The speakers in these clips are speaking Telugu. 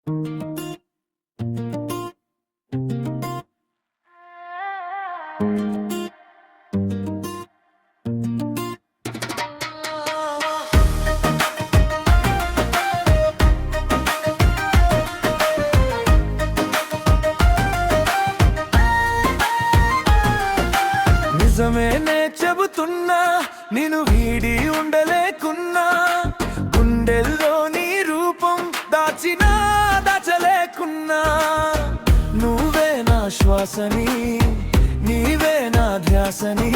నిజమేనే చెబుతున్నా, నిన్ను వీడి ఉండలేకున్నా. గుండెల్లో నీ రూపం దాచినా దాచలేకున్నా. నువ్వే నా శ్వాసని, నీవే నా ధ్యాసని.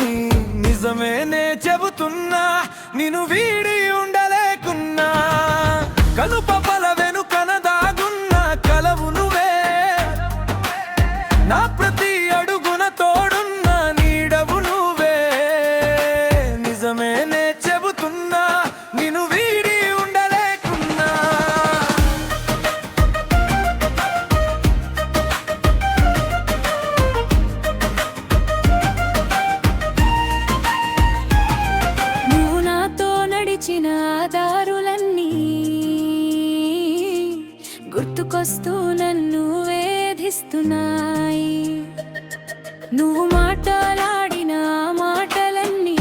నిజమేనే చెబుతున్నా, నిన్ను వీడి ఉండలేకున్నా. కనుపపల వెనుకన దాగున్న కలవు నువ్వే, నా ప్రతి అడుగున తోడున్న నీడవు నువ్వే. నిజమేనే చెబుతున్నా, నిన్ను వీడి ఉండలేకున్నా. నువ్వు నాతో నడిచిన దారులన్నీ గుర్తుకొస్తూ నన్ను వేధిస్తున్నాయి. నువ్వు మాటలాడిన మాటలన్నీ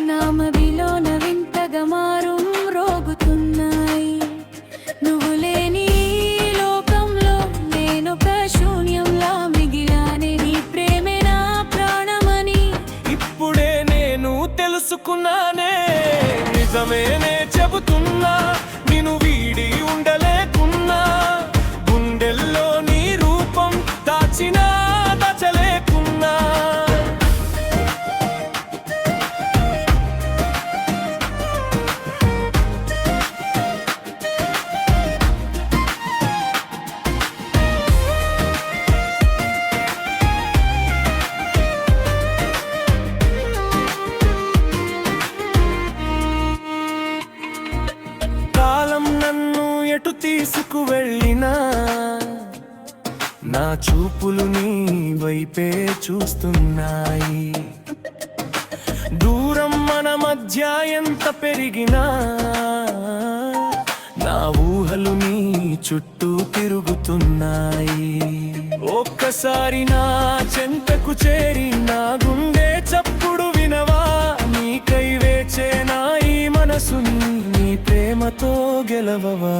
నా మదిలోన వింతగా రోగుతున్నాయి. నువ్వు లేని లోకంలో నేనొక శూన్యంలా మిగిలానే. నీ ప్రేమే నా ప్రాణమని ఇప్పుడే నేను తెలుసుకున్నానే. నిజమేనే చెబుతున్నా, నిన్ను వీడి ఉండలేకున్నా. గుండెల్లో నీ రూపం దాచినా దాచలేకున్నా. కాలం నన్ను ఎటు తీసుకువెళ్ళినా, నా చూపులు నీ వైపే చూస్తున్నాయి. దూరం మన మధ్య ఎంత పెరిగినా, నా ఊహలు నీ చుట్టూ తిరుగుతున్నాయి. ఒక్కసారి నా చెంతకు చేరి నా గుండె చప్పుడు వినవా. నీకై వేచే నా ఈ మనసుని నీ ప్రేమతో గెలవవా.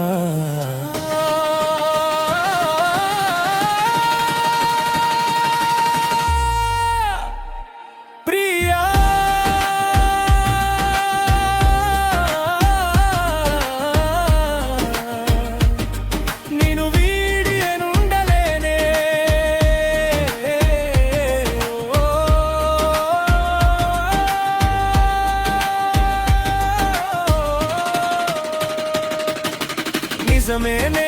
ప్రియా, నిన్ను వీడి ఉండలేనే. నిజమేనే